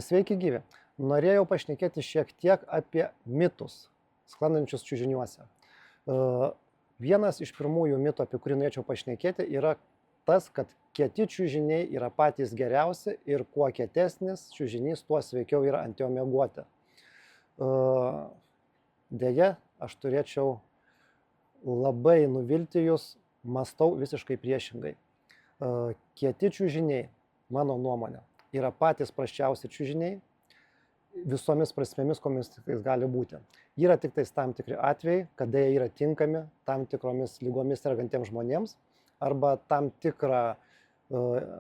Sveiki gyvi. Norėjau pašnekėti šiek tiek apie mitus sklandančius čiužiniuose. Vienas iš pirmųjų mitų, apie kurį norėčiau pašnekėti, yra tas, kad kieti čiužiniai yra patys geriausi ir kuo kietesnis čiužinys, tuo sveikiau yra ant jo miegoti. Deja, aš turėčiau labai nuvilti jūs, mąstau visiškai priešingai. Kieti čiužiniai, mano nuomonė, yra patys prasčiausi čiužiniai visomis prasmėmis, komis tiktais gali būti. Yra tik tais tam tikri atvejai, kada jie yra tinkami tam tikromis lygomis sergantiems žmonėms arba tam tikrą,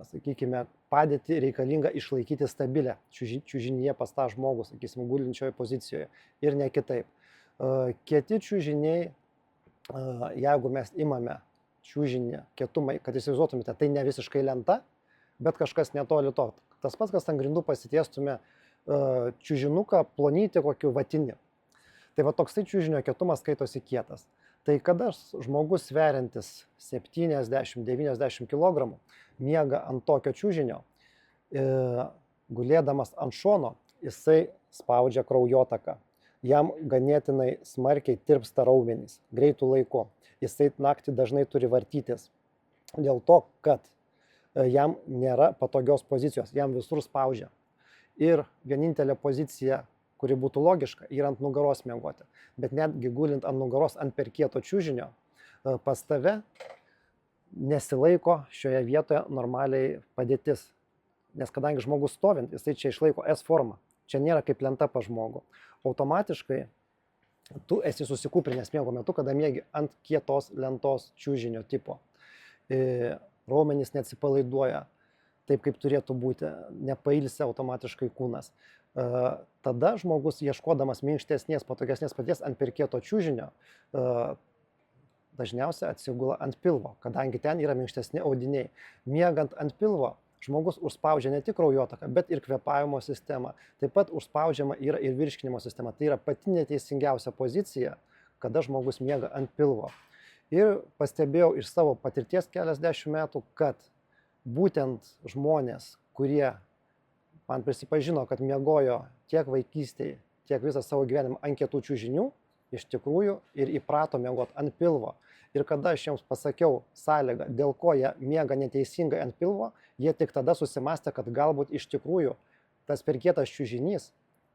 sakykime, padėtį reikalingą išlaikyti stabilę čiužinyje pas tą žmogų, sakysime, gulinčioje pozicijoje ir ne kitaip. Kieti čiužiniai, jeigu mes imame čiužinį kietumą, kad įsivaizduotumėte, tai ne visiškai lenta, bet kažkas netoli to. Tas pats, kas ant grindų pasitiestume čiužinuką plonyti kokiu vatinį. Tai va toksai čiužinio kietumas skaitosi kietas. Tai kada žmogus sveriantis 70-90 kg miega ant tokio čiužinio, gulėdamas ant šono, jisai spaudžia kraujotaką. Jam ganėtinai smarkiai tirpsta raumenys greitų laiku. Jisai naktį dažnai turi vartytis dėl to, kad jam nėra patogios pozicijos, jam visur spaudžia. Ir vienintelė pozicija, kuri būtų logiška, yra ant nugaros miegoti. Bet netgi gulint ant nugaros ant per kieto čiužinio, pas tave nesilaiko šioje vietoje normaliai padėtis. Nes kadangi žmogus stovint, jisai čia išlaiko S formą. Čia nėra kaip lenta pas žmogų. Automatiškai tu esi susikūprinęs miego metu, kada miegi ant kietos lentos čiužinio tipo. Raumenys neatsipalaiduoja taip, kaip turėtų būti, nepailsia automatiškai kūnas. Tada žmogus, ieškodamas minkštesnės, patogesnės padėties ant per kieto čiužinio, dažniausiai atsigula ant pilvo, kadangi ten yra minkštesni audiniai. Miegant ant pilvo, žmogus užspaudžia ne tik kraujotaką, bet ir kvėpavimo sistemą. Taip pat užspaudžiama yra ir virškinimo sistema. Tai yra pati neteisingiausia pozicija, kada žmogus miega ant pilvo. Ir pastebėjau iš savo patirties keliasdešimt metų, kad būtent žmonės, kurie man prisipažino, kad miegojo tiek vaikystėje, tiek visą savo gyvenimą ant kietų čiužinių, iš tikrųjų ir įprato miegoti ant pilvo. Ir kada aš jiems pasakiau sąlygą, dėl ko jie miega neteisingai ant pilvo, jie tik tada susimastė, kad galbūt iš tikrųjų tas per kietas čiužinys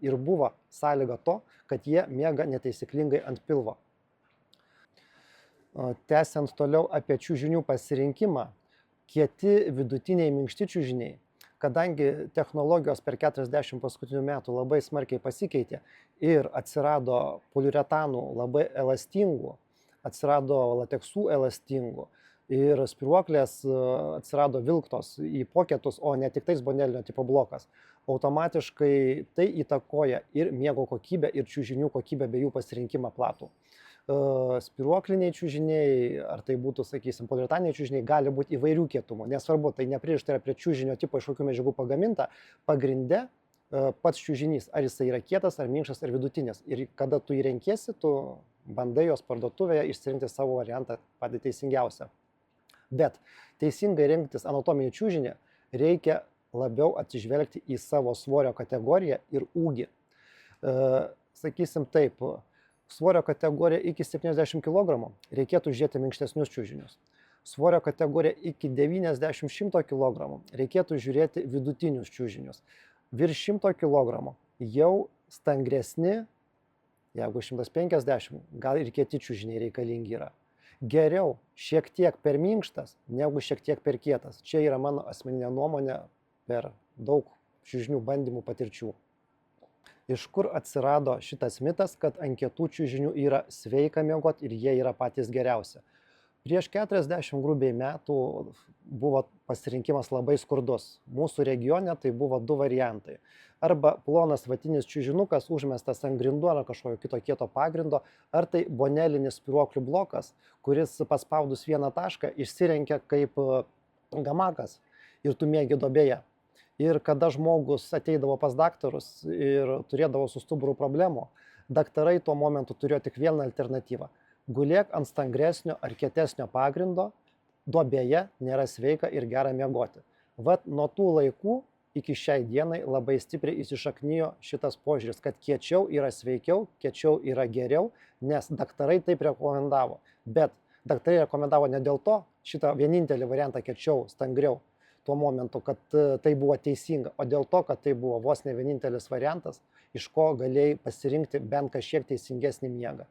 ir buvo sąlyga to, kad jie miega netaisyklingai ant pilvo. Tęsiant toliau apie čiužinių pasirinkimą, kieti vidutiniai minkšti čiužiniai, kadangi technologijos per 40 paskutinių metų labai smarkiai pasikeitė ir atsirado poliuretanų labai elastingų, atsirado lateksų elastingų ir spyruoklės atsirado vilktos į poketus, o ne tik tais bonelinio tipo blokas. Automatiškai tai įtakoja ir miego kokybę, ir čiužinių kokybę bei jų pasirinkimą platų. Spyruokliniai čiužiniai, ar tai būtų, sakysim, poliuretaniniai čiužiniai, gali būti įvairių kietumų. Nesvarbu, tai nepririšta yra prie čiužinio tipo, iš kokių medžiagų pagaminta. Pagrinde pats čiužinys, ar jisai yra kietas, ar minkštas, ar vidutinis. Ir kada tu jį renkiesi, tu bandai jos parduotuvėje išsirinkti savo variantą patį teisingiausią. Bet teisingai rinktis anatominį čiužinį reikia labiau atsižvelgti į savo svorio kategoriją ir ūgį. Sakysim taip, svorio kategorija iki 70 kg reikėtų žiūrėti minkštesnius čiužinius. Svorio kategorija iki 90-100 kg reikėtų žiūrėti vidutinius čiužinius. Virš 100 kg jau stangresni, jeigu 150, gal ir kieti čiužiniai reikalingi yra. Geriau šiek tiek per minkštas, negu šiek tiek per kietas. Čia yra mano asmeninė nuomonė per daug čiužinių bandymų patirčių. Iš kur atsirado šitas mitas, kad ant kietų čiužinių yra sveika miegoti ir jie yra patys geriausi. Prieš 40 grubiai metų buvo pasirinkimas labai skurdus. Mūsų regione tai buvo du variantai. Arba plonas vatinis čiužinukas užmestas ant grindų ar kažkokio kito kieto pagrindo, ar tai bonelinis spyruoklių blokas, kuris paspaudus vieną tašką išsirenkia kaip gamakas ir tu miegi duobėje. Ir kada žmogus ateidavo pas daktarus ir turėdavo su stuburu problemų, daktarai tuo momentu turėjo tik vieną alternatyvą. Gulėk ant stangresnio ar kietesnio pagrindo, duobėje nėra sveika ir gera miegoti. Vat nuo tų laikų iki šiai dienai labai stipriai įsišaknijo šitas požiūris, kad kiečiau yra sveikiau, kiečiau yra geriau, nes daktarai taip rekomendavo. Bet daktarai rekomendavo ne dėl to šitą vienintelį variantą kiečiau, stangriau tuo momentu, kad tai buvo teisinga, o dėl to, kad tai buvo vos ne vienintelis variantas, iš ko galėjai pasirinkti bent kažkiek teisingesnį miegą.